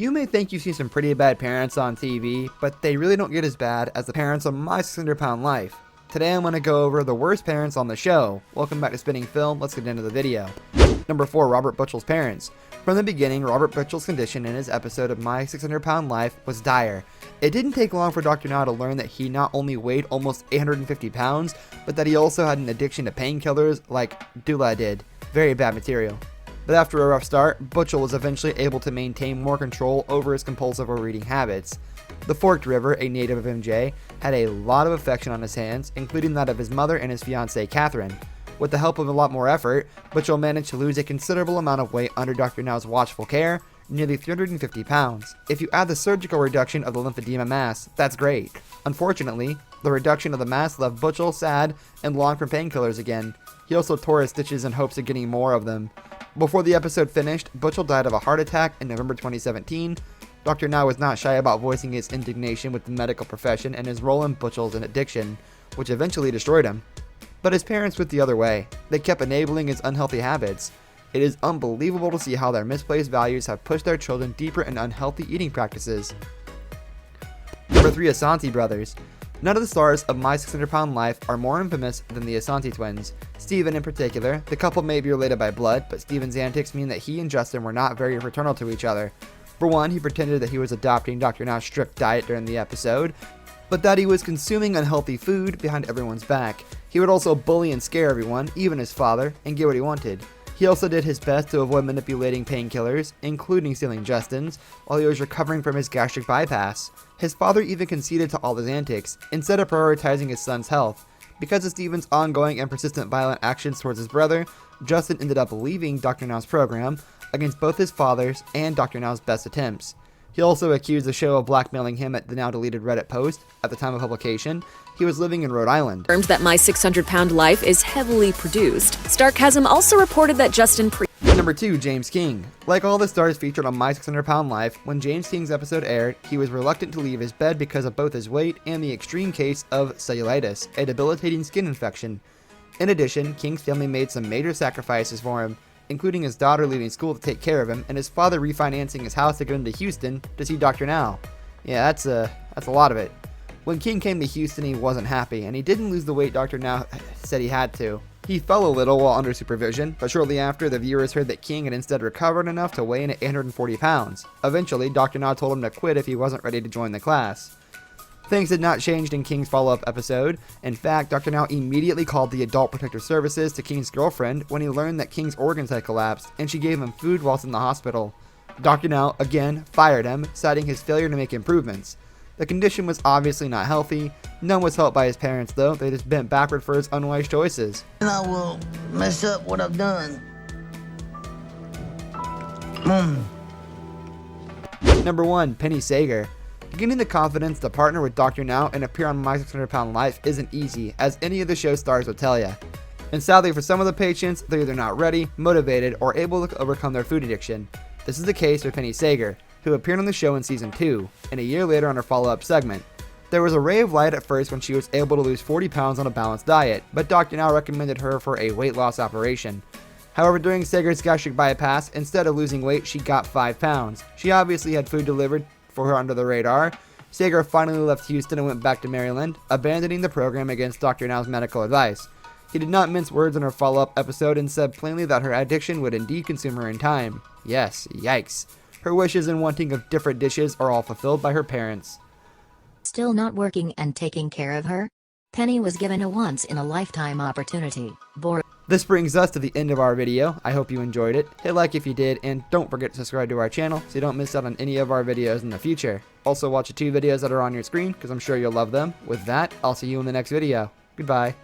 You may think you've seen some pretty bad parents on TV, but they really don't get as bad as the parents on My 600 Pound Life. Today I'm going to go over the worst parents on the show. Welcome back to Spinning Film, let's get into the video. Number 4, Robert Butchell's parents. From the beginning, Robert Butchell's condition in his episode of My 600 Pound Life was dire. It didn't take long for Dr. Now to learn that he not only weighed almost 850 pounds, but that he also had an addiction to painkillers like Dula did. Very bad material. But after a rough start, Butchell was eventually able to maintain more control over his compulsive overeating habits. The Forked River, a native of MJ, had a lot of affection on his hands, including that of his mother and his fiancée Catherine. With the help of a lot more effort, Butchell managed to lose a considerable amount of weight under Dr. Now's watchful care, nearly 350 pounds. If you add the surgical reduction of the lymphedema mass, that's great. Unfortunately, the reduction of the mass left Butchell sad and longed for painkillers again. He also tore his stitches in hopes of getting more of them. Before the episode finished, Butchell died of a heart attack in November 2017. Dr. Now was not shy about voicing his indignation with the medical profession and his role in Butchell's addiction, which eventually destroyed him. But his parents went the other way. They kept enabling his unhealthy habits. It is unbelievable to see how their misplaced values have pushed their children deeper in unhealthy eating practices. Number 3, Asante brothers. None of the stars of My 600 Pound Life are more infamous than the Asante twins. Stephen in particular, the couple may be related by blood, but Stephen's antics mean that he and Justin were not very fraternal to each other. For one, he pretended that he was adopting Dr. Now's strict diet during the episode, but that he was consuming unhealthy food behind everyone's back. He would also bully and scare everyone, even his father, and get what he wanted. He also did his best to avoid manipulating painkillers, including stealing Justin's, while he was recovering from his gastric bypass. His father even conceded to all his antics, instead of prioritizing his son's health. Because of Stephen's ongoing and persistent violent actions towards his brother, Justin ended up leaving Dr. Now's program, against both his father's and Dr. Now's best attempts. He also accused the show of blackmailing him at the now deleted Reddit post. At the time of publication, he was living in Rhode Island. Confirmed that My 600 Pound Life is heavily produced. Starcasm also reported that Justin Number 2, James King. Like all the stars featured on My 600 Pound Life, when James King's episode aired, he was reluctant to leave his bed because of both his weight and the extreme case of cellulitis, a debilitating skin infection. In addition, King's family made some major sacrifices for him, including his daughter leaving school to take care of him and his father refinancing his house to get him to Houston to see Dr. Now. Yeah, that's a lot of it. When King came to Houston, he wasn't happy, and he didn't lose the weight Dr. Now said he had to. He fell a little while under supervision, but shortly after, the viewers heard that King had instead recovered enough to weigh in at 840 pounds. Eventually, Dr. Now told him to quit if he wasn't ready to join the class. Things had not changed in King's follow-up episode. In fact, Dr. Now immediately called the Adult Protective Services to King's girlfriend when he learned that King's organs had collapsed, and she gave him food whilst in the hospital. Dr. Now, again, fired him, citing his failure to make improvements. The condition was obviously not healthy. None was helped by his parents, though. They just bent backward for his unwise choices. And I will mess up what I've done. Number 1, Penny Sager. Gaining the confidence to partner with Dr. Now and appear on My 600 Pound Life isn't easy, as any of the show stars will tell you. And sadly for some of the patients, they're either not ready, motivated, or able to overcome their food addiction. This is the case with Penny Sager, who appeared on the show in season 2, and a year later on her follow-up segment. There was a ray of light at first when she was able to lose 40 pounds on a balanced diet, but Dr. Now recommended her for a weight loss operation. However, during Sager's gastric bypass, instead of losing weight, she got 5 pounds. She obviously had food delivered for her under the radar. Sager finally left Houston and went back to Maryland, abandoning the program against Dr. Now's medical advice. He did not mince words in her follow-up episode and said plainly that her addiction would indeed consume her in time. Yes, yikes. Her wishes and wanting of different dishes are all fulfilled by her parents. Still not working and taking care of her? Penny was given a once-in-a-lifetime opportunity. This brings us to the end of our video. I hope you enjoyed it. Hit like if you did, and don't forget to subscribe to our channel so you don't miss out on any of our videos in the future. Also watch the 2 videos that are on your screen because I'm sure you'll love them. With that, I'll see you in the next video. Goodbye.